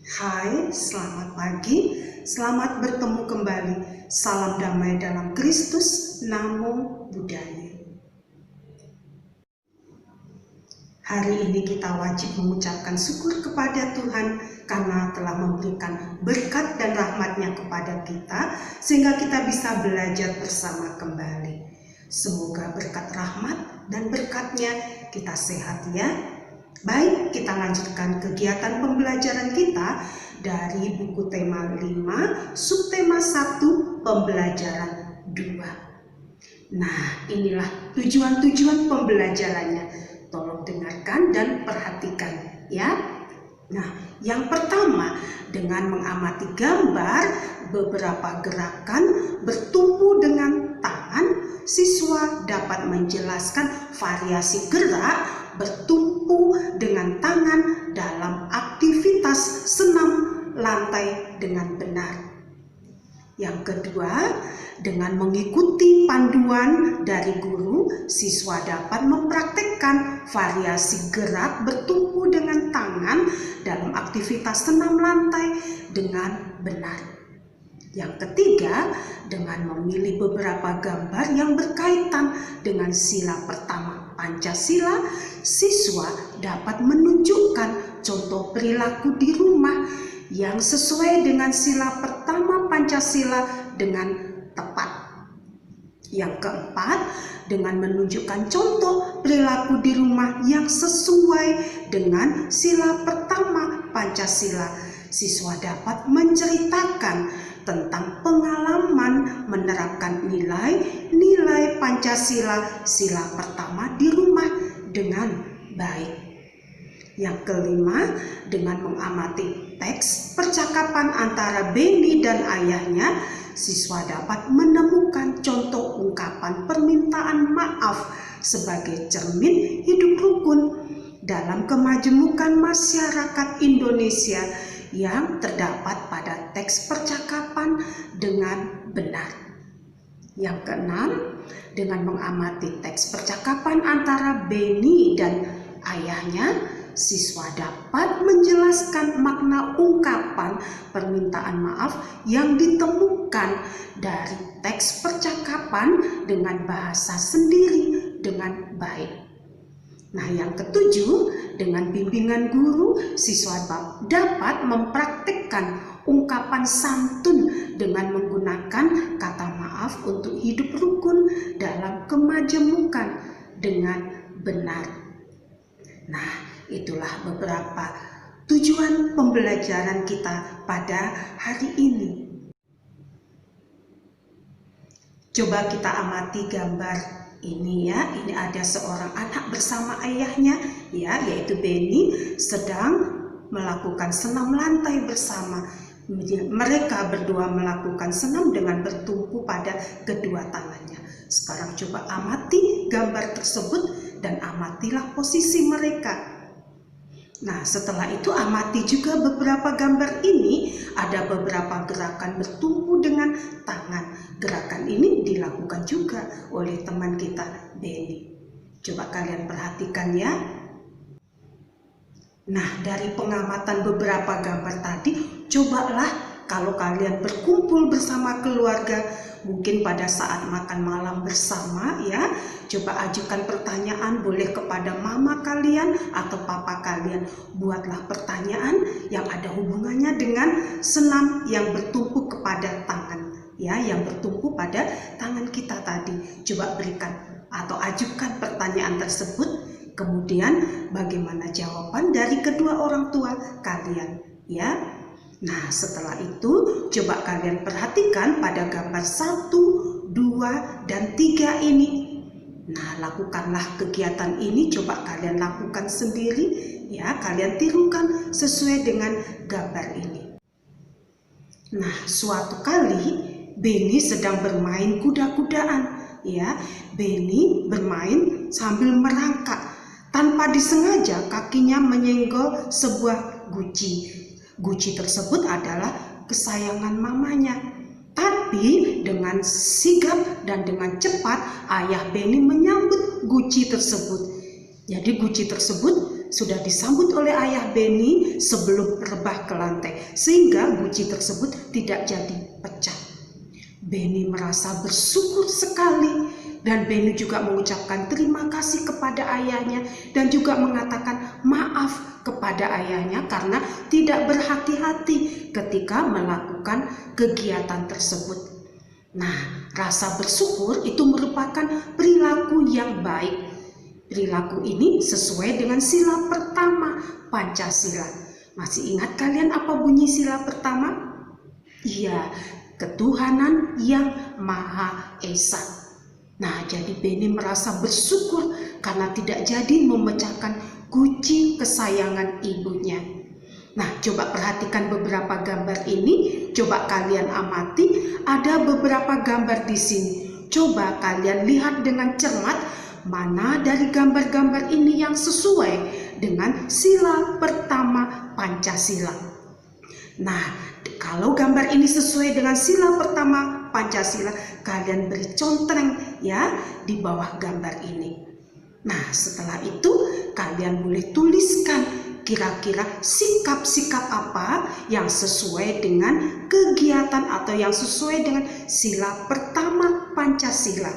Hai, selamat pagi, selamat bertemu kembali. Salam damai dalam Kristus, Namo Buddhaya. Hari ini kita wajib mengucapkan syukur kepada Tuhan karena telah memberikan berkat dan rahmat-Nya kepada kita, sehingga kita bisa belajar bersama kembali. Semoga berkat rahmat dan berkat-Nya kita sehat ya. Baik, kita lanjutkan kegiatan pembelajaran kita dari buku tema 5, subtema 1, pembelajaran 2. Nah, inilah tujuan-tujuan pembelajarannya. Tolong dengarkan dan perhatikan ya. Nah, yang pertama, dengan mengamati gambar beberapa gerakan bertumpu dengan tangan, siswa dapat menjelaskan variasi gerak bertumpu dengan tangan dalam aktivitas senam lantai dengan benar. Yang kedua, dengan mengikuti panduan dari guru, siswa dapat mempraktikkan variasi gerak bertumpu dengan tangan dalam aktivitas senam lantai dengan benar. Yang ketiga, dengan memilih beberapa gambar yang berkaitan dengan sila pertama Pancasila, siswa dapat menunjukkan contoh perilaku di rumah yang sesuai dengan sila pertama Pancasila dengan tepat. Yang keempat, dengan menunjukkan contoh perilaku di rumah yang sesuai dengan sila pertama Pancasila, siswa dapat menceritakan tentang pengalaman menerapkan nilai-nilai Pancasila sila pertama di rumah dengan baik. Yang kelima, dengan mengamati teks percakapan antara Beni dan ayahnya, siswa dapat menemukan contoh ungkapan permintaan maaf sebagai cermin hidup rukun dalam kemajemukan masyarakat Indonesia yang terdapat pada teks percakapan dengan benar. Yang keenam, dengan mengamati teks percakapan antara Beni dan ayahnya, siswa dapat menjelaskan makna ungkapan permintaan maaf yang ditemukan dari teks percakapan dengan bahasa sendiri dengan baik. Nah, yang ketujuh, dengan bimbingan guru, siswa dapat mempraktikkan ungkapan santun dengan menggunakan kata maaf untuk hidup rukun dalam kemajemukan dengan benar. Nah, itulah beberapa tujuan pembelajaran kita pada hari ini. Coba kita amati gambar ini ya. Ini ada seorang anak bersama ayahnya ya, yaitu Beni, sedang melakukan senam lantai bersama. Mereka berdua melakukan senam dengan bertumpu pada kedua tangannya. Sekarang coba amati gambar tersebut dan amatilah posisi mereka. Nah, setelah itu amati juga beberapa gambar ini. Ada beberapa gerakan bertumpu dengan tangan. Gerakan ini dilakukan juga oleh teman kita Beni. Coba kalian perhatikan ya. Nah, dari pengamatan beberapa gambar tadi, cobalah kalau kalian berkumpul bersama keluarga, mungkin pada saat makan malam bersama ya, coba ajukan pertanyaan boleh kepada mama kalian atau papa kalian. Buatlah pertanyaan yang ada hubungannya dengan senam yang bertumpu kepada tangan ya, yang bertumpu pada tangan kita tadi. Coba berikan atau ajukan pertanyaan tersebut. Kemudian bagaimana jawaban dari kedua orang tua kalian ya. Nah, setelah itu coba kalian perhatikan pada gambar 1, 2, dan 3 ini. Nah, lakukanlah kegiatan ini, coba kalian lakukan sendiri ya, kalian tirukan sesuai dengan gambar ini. Nah, suatu kali Beni sedang bermain kuda-kudaan ya. Beni bermain sambil merangkak. Tanpa disengaja kakinya menyenggol sebuah guci. Guci tersebut adalah kesayangan mamanya. Tapi dengan sigap dan dengan cepat ayah Beni menyambut guci tersebut. Jadi guci tersebut sudah disambut oleh ayah Benny sebelum rebah ke lantai, sehingga guci tersebut tidak jadi pecah. Benny merasa bersyukur sekali, dan Benny juga mengucapkan terima kasih kepada ayahnya dan juga mengatakan maaf kepada ayahnya karena tidak berhati-hati ketika melakukan kegiatan tersebut. Nah, rasa bersyukur itu merupakan perilaku yang baik. Perilaku ini sesuai dengan sila pertama Pancasila. Masih ingat kalian apa bunyi sila pertama? Iya, ketuhanan yang Maha Esa. Nah, jadi Benny merasa bersyukur karena tidak jadi memecahkan guci kesayangan ibunya. Nah, coba perhatikan beberapa gambar ini. Coba kalian amati, ada beberapa gambar di sini. Coba kalian lihat dengan cermat mana dari gambar-gambar ini yang sesuai dengan sila pertama Pancasila. Nah, kalau gambar ini sesuai dengan sila pertama Pancasila, kalian beri contreng ya di bawah gambar ini. Nah, setelah itu kalian boleh tuliskan kira-kira sikap-sikap apa yang sesuai dengan kegiatan atau yang sesuai dengan sila pertama Pancasila.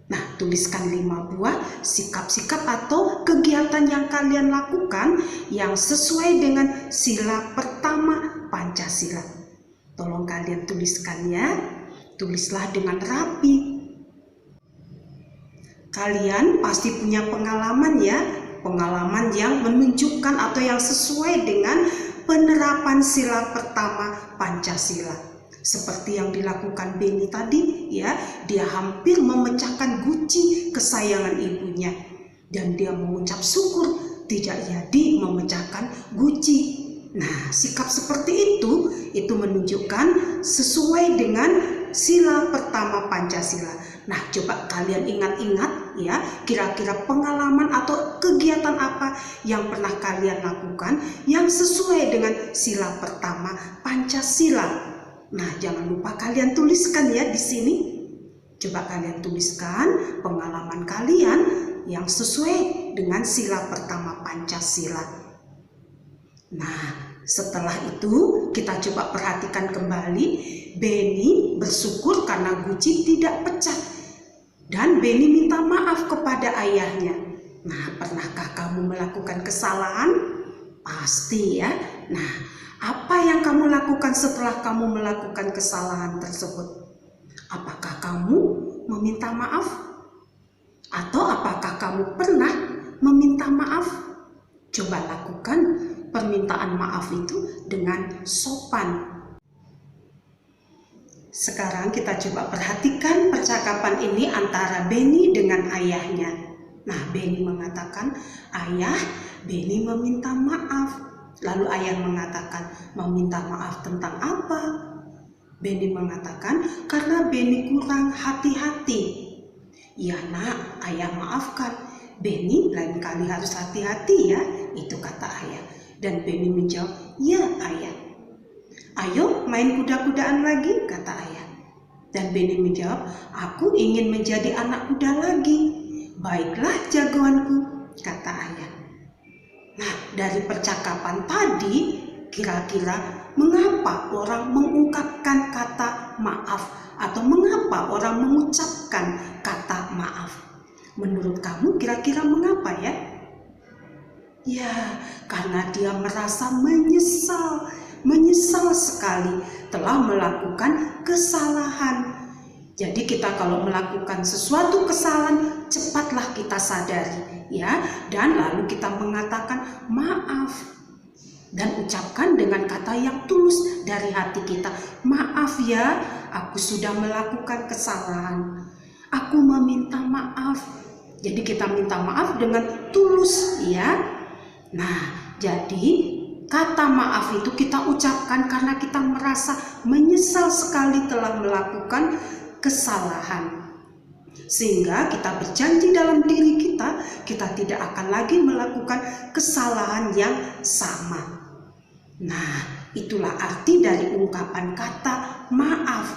Nah, tuliskan 5 buah sikap-sikap atau kegiatan yang kalian lakukan yang sesuai dengan sila pertama Pancasila. Tolong kalian tuliskan ya. Tulislah dengan rapi. Kalian pasti punya pengalaman ya. Pengalaman yang menunjukkan atau yang sesuai dengan penerapan sila pertama Pancasila. Seperti yang dilakukan Benny tadi ya, dia hampir memecahkan guci kesayangan ibunya dan dia mengucap syukur tidak jadi memecahkan guci. Nah, sikap seperti itu menunjukkan sesuai dengan sila pertama Pancasila. Nah, coba kalian ingat-ingat ya, kira-kira pengalaman atau kegiatan apa yang pernah kalian lakukan yang sesuai dengan sila pertama Pancasila. Nah, jangan lupa kalian tuliskan ya di sini. Coba kalian tuliskan pengalaman kalian yang sesuai dengan sila pertama Pancasila. Nah, setelah itu kita coba perhatikan kembali. Benny bersyukur karena guci tidak pecah. Dan Benny minta maaf kepada ayahnya. Nah, pernahkah kamu melakukan kesalahan? Pasti ya. Nah, apa yang kamu lakukan setelah kamu melakukan kesalahan tersebut? Apakah kamu meminta maaf? Atau apakah kamu pernah meminta maaf? Coba lakukan permintaan maaf itu dengan sopan. Sekarang kita coba perhatikan percakapan ini antara Benny dengan ayahnya. Nah, Benny mengatakan, "Ayah, Benny meminta maaf." Lalu ayah mengatakan, "Meminta maaf tentang apa?" Benny mengatakan, "Karena Benny kurang hati-hati." "Ya nak, ayah maafkan. Benny lain kali harus hati-hati ya," itu kata ayah. Dan Benny menjawab, "Ya ayah." "Ayo main kuda-kudaan lagi," kata ayah. Dan Benny menjawab, "Aku ingin menjadi anak kuda lagi." "Baiklah jagoanku," kata ayah. Nah, dari percakapan tadi, kira-kira mengapa orang mengungkapkan kata maaf atau mengapa orang mengucapkan kata maaf? Menurut kamu kira-kira mengapa ya? Ya, karena dia merasa menyesal sekali telah melakukan kesalahan. Jadi kita kalau melakukan sesuatu kesalahan, cepatlah kita sadari ya, dan lalu kita mengatakan maaf dan ucapkan dengan kata yang tulus dari hati kita. "Maaf ya, aku sudah melakukan kesalahan. Aku meminta maaf." Jadi kita minta maaf dengan tulus ya. Nah, jadi kata maaf itu kita ucapkan karena kita merasa menyesal sekali telah melakukan kesalahan, sehingga kita berjanji dalam diri kita tidak akan lagi melakukan kesalahan yang sama. Nah, itulah arti dari ungkapan kata maaf.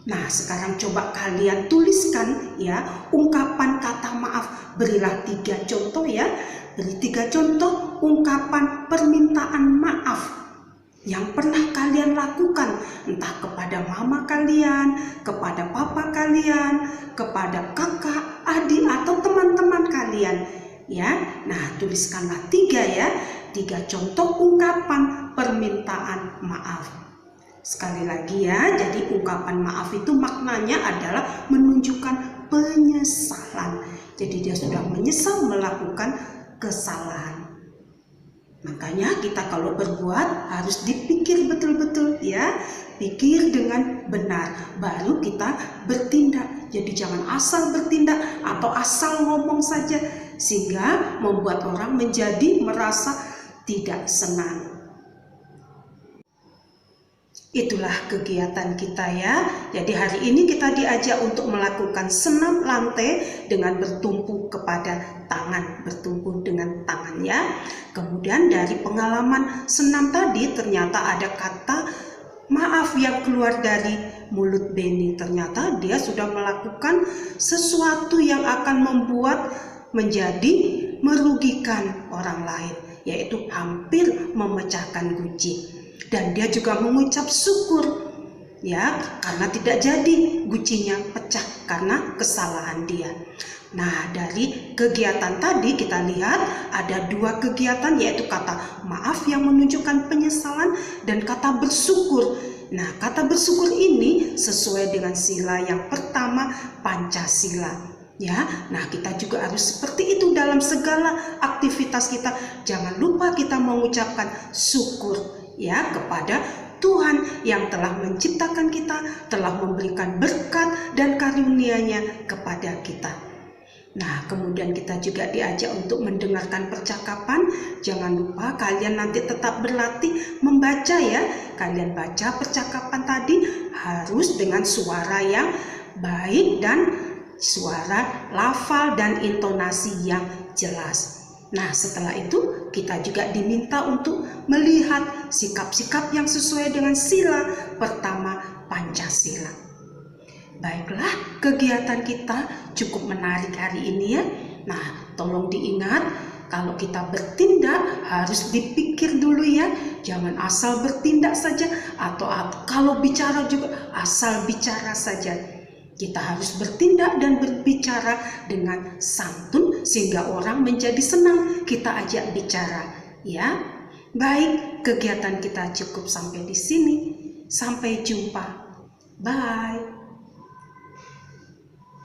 Nah, sekarang coba kalian tuliskan ya ungkapan kata maaf. Berilah 3 contoh ya. Beri 3 contoh ungkapan permintaan maaf yang pernah kalian lakukan, entah kepada mama kalian, kepada papa kalian, kepada kakak, adik, atau teman-teman kalian ya. Nah, tuliskanlah 3 ya, 3 contoh ungkapan permintaan maaf. Sekali lagi ya, jadi ungkapan maaf itu maknanya adalah menunjukkan penyesalan. Jadi dia sudah menyesal melakukan kesalahan. Makanya kita kalau berbuat harus dipikir betul-betul ya. Pikir dengan benar, baru kita bertindak. Jadi jangan asal bertindak atau asal ngomong saja, sehingga membuat orang menjadi merasa tidak senang. Itulah kegiatan kita ya. Jadi hari ini kita diajak untuk melakukan senam lantai dengan bertumpu kepada tangan, bertumpu dengan tangan ya. Kemudian dari pengalaman senam tadi ternyata ada kata maaf yang keluar dari mulut Benny. Ternyata dia sudah melakukan sesuatu yang akan membuat menjadi merugikan orang lain, yaitu hampir memecahkan guci. Dan dia juga mengucap syukur ya, karena tidak jadi gucinya pecah karena kesalahan dia. Nah, dari kegiatan tadi kita lihat ada 2 kegiatan, yaitu kata maaf yang menunjukkan penyesalan dan kata bersyukur. Nah, kata bersyukur ini sesuai dengan sila yang pertama, Pancasila. Ya, nah kita juga harus seperti itu dalam segala aktivitas kita. Jangan lupa kita mengucapkan syukur ya kepada Tuhan yang telah menciptakan kita, telah memberikan berkat dan karunia-Nya kepada kita. Nah, kemudian kita juga diajak untuk mendengarkan percakapan. Jangan lupa kalian nanti tetap berlatih membaca ya. Kalian baca percakapan tadi harus dengan suara yang baik dan suara lafal dan intonasi yang jelas. Nah, setelah itu kita juga diminta untuk melihat sikap-sikap yang sesuai dengan sila pertama Pancasila. Baiklah, kegiatan kita cukup menarik hari ini ya. Nah, tolong diingat, kalau kita bertindak harus dipikir dulu ya. Jangan asal bertindak saja atau kalau bicara juga asal bicara saja. Kita harus bertindak dan berbicara dengan santun sehingga orang menjadi senang kita ajak bicara ya. Baik, kegiatan kita cukup sampai di sini. Sampai jumpa. Bye.